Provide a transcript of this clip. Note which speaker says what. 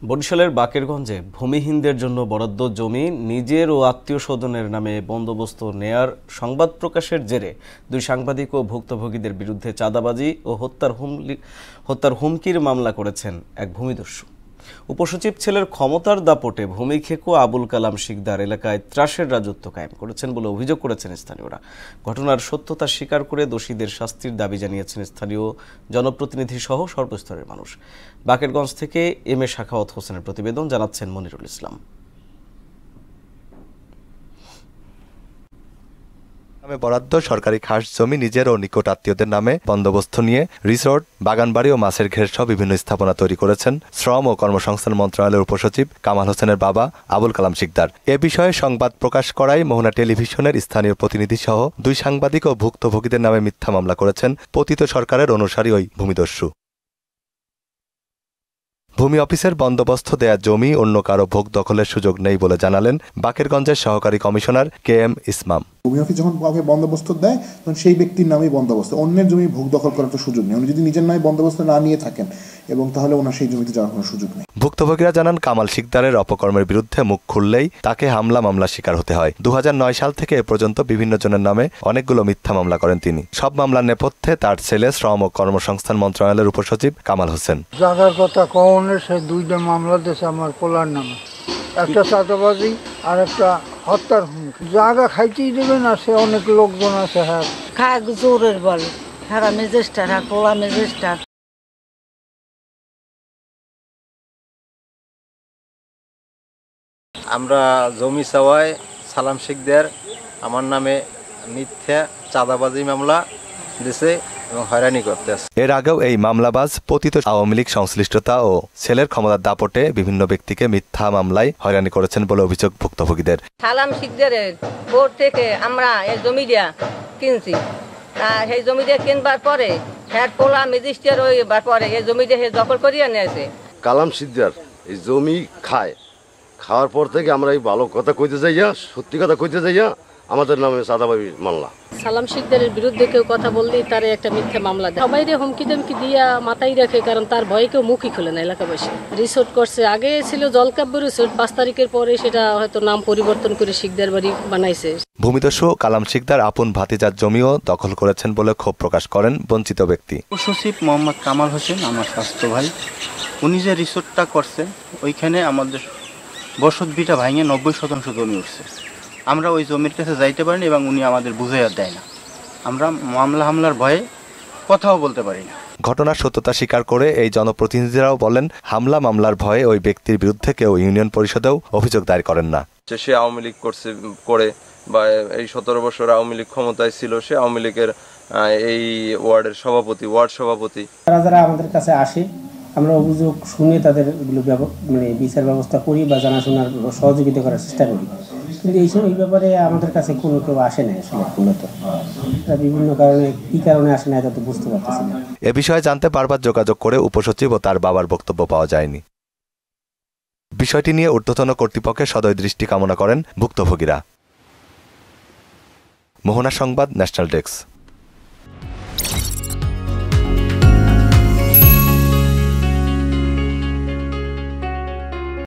Speaker 1: বরিশালের বাকেরগঞ্জে ভূমিহীনদের জন্য বরাদ্দ জমি নিজের ও আত্মীয় স্বজনের নামে বন্দোবস্ত নেয়ার সংবাদ প্রকাশের জেরে দুই সাংবাদিক ও ভুক্তভোগীদের বিরুদ্ধে চাঁদাবাজি ও হত্যার হুমকির মামলা করেছেন এক ভূমিদস্যু। উপসচিব ছেলের ক্ষমতার দাপটে ভূমি খেকো আবুল কালাম শিকদার এলাকায় ত্রাসের রাজত্ব কায়েম করেছেন বলে অভিযোগ করেছেন স্থানীয়রা। ঘটনার সত্যতা স্বীকার করে দোষীদের শাস্তির দাবি জানিয়েছেন স্থানীয় জনপ্রতিনিধি সহ সর্বস্তরের মানুষ। বাকেরগঞ্জ থেকে এম এ সাখাওয়াত হোসেনের প্রতিবেদন, জানাচ্ছেন মনিরুল ইসলাম।
Speaker 2: বরাদ্দ সরকারি খাস জমি নিজের ও নিকট আত্মীয়দের নামে বন্দোবস্ত নিয়ে রিসোর্ট, বাগানবাড়ি ও মাছের ঘের সহ বিভিন্ন স্থাপনা তৈরি করেছেন শ্রম ও কর্মসংস্থান মন্ত্রণালয়ের উপসচিব কামাল হোসেনের বাবা আবুল কালাম শিকদার। এ বিষয়ে সংবাদ প্রকাশ করায় মোহনা টেলিভিশনের স্থানীয় প্রতিনিধি সহ দুই সাংবাদিক ও ভুক্তভোগীদের নামে মিথ্যা মামলা করেছেন পতিত সরকারের অনুসারী ওই ভূমিদস্যু। ভূমি অফিসের বন্দোবস্ত দেয়া জমি অন্য কারো ভোগ দখলের সুযোগ নেই বলে জানালেন বাকেরগঞ্জের সহকারী কমিশনার কে এম ইসমাম।
Speaker 3: ভূমি অফিস যখন কাউকে বন্দোবস্ত দেয় তখন সেই ব্যক্তির নামেই বন্দোবস্ত, অন্যের জমি ভোগ দখল করার তো সুযোগ নেই। উনি যদি নিজের নামে বন্দোবস্ত না নিয়ে থাকেন এবং তাহলে ওনার সেই জমিতে যাওয়ার কোনো সুযোগ নেই।
Speaker 2: ভুক্তভোগীরা জানান কামাল শিকদারের অপকর্মের বিরুদ্ধে মুখ খুললেই তাকে হামলা মামলার শিকার হতে হয়। 2009 সাল থেকে এ পর্যন্ত বিভিন্ন জনের নামে অনেকগুলো মিথ্যা মামলা করেন তিনি। সব মামলার নেপথ্যে তার ছেলে শ্রম ও কর্মসংস্থান মন্ত্রণালয়ের উপসচিব কামাল হোসেন।
Speaker 4: জায়গার কথা কওনে সে দুইটা মামলা দিয়েছে আমার পোলার নামে, একটা চাঁদাবাজি আর একটা হত্যার হুমকি। জায়গা খাইতেই দেবে না, সে অনেক লোকজন আছে। হ্যাঁ,
Speaker 5: খায় জোরের বল, হ্যাঁ মেজেস্টার, হ্যাঁ পোলা মেজেস্টার।
Speaker 6: আমরা জমি চাওয়ায় সালাম শিকদার আমার নামে মিথ্যা চাঁদাবাজি মামলা দিছে এবং হয়রানি করতে আছে।
Speaker 2: এর আগেও এই মামলাবাজ পতিত আওয়ামী লীগ সংশ্লিষ্টতা ও ছেলের ক্ষমতার দাপটে বিভিন্ন ব্যক্তিকে মিথ্যা মামলায় হয়রানি করেছেন বলে অভিযোগ ভুক্তভোগীদের।
Speaker 7: সালাম শিকদারের বোর্ড থেকে আমরা এই জমিটা কিনছি, সেই জমিটা কিনবার পরে হ্যাঁ পোলা ম্যাজিস্ট্রেট হইবার পরে এই জমিটা হে দখল করিয়া নিয়েছে।
Speaker 8: কালাম শিকদার এই জমি খাওয়ার পর থেকে আমরা এই ভালো কথা কইতে যাইয়া, সত্যি কথা কইতে যাইয়া আমাদের নামে চাঁদাবাজি মামলা।
Speaker 9: সালাম শিকদারের বিরুদ্ধে কেউ কথা বললেই তার একটা মিথ্যা মামলা দেয়। সবাই হুমকি দমকি দিয়া মাথায় রাখে, কারণ তার ভয়ে কেউ মুখই খোলে না এলাকাবাসী। রিসোর্ট করছে, আগে ছিল জলকাব্য রিসোর্ট, 5 তারিখের পরে সেটা হয়তো নাম পরিবর্তন করে শিকদার বাড়ি বানাইছে।
Speaker 2: ভূমিদস্যু কালাম শিকদার আপন ভাতিজার জমিও দখল করেছেন বলে ক্ষোভ প্রকাশ করেন বঞ্চিত ব্যক্তি।
Speaker 10: উপসচিব মোহাম্মদ কামাল হোসেন আমার স্বাস্থ্য ভাই, উনি যে রিসোর্টটা করছে ওইখানে আমাদের বসত ভিটা ভাঙে 90% জমি উঠছে। আমরা ওই জমির কাছে যাইতে পারিনি এবং উনি আমাদের বুঝাইয়া দেয় না। আমরা মামলা হামলার ভয়ে কথাও বলতে পারি না।
Speaker 2: ঘটনার সত্যতা স্বীকার করে এই জনপ্রতিনিধিরাও বলেন, হামলা মামলার ভয়ে ওই ব্যক্তির বিরুদ্ধে কেউ ইউনিয়ন পরিষদেও অভিযোগ দায়ের করেন না।
Speaker 11: সে আওয়ামী লীগ করে বা এই 17 বছর আওয়ামী লীগ ক্ষমতায় ছিল, সে আওয়ামী লীগের এই ওয়ার্ড সভাপতি।
Speaker 12: যারা আমাদের কাছে আসে আমরা অভিযোগ শুনে তাদের বিচার ব্যবস্থা করি বা জানাশোনার সহযোগিতা করার চেষ্টা করি, কিন্তু এই ব্যাপারে আমাদের কাছে কোনো কেউ আসে না। আসলে মূলত বিভিন্ন কারণে কি কারণে আসে না এটা তো বুঝতে পারতেছি না।
Speaker 2: এ বিষয়ে জানতে বারবার যোগাযোগ করে উপসচিব ও তার বাবার বক্তব্য পাওয়া যায়নি। বিষয়টি নিয়ে ঊর্ধ্বতন কর্তৃপক্ষের সদয় দৃষ্টি কামনা করেন ভুক্তভোগীরা। মোহনা সংবাদ, ন্যাশনাল ডেস্ক।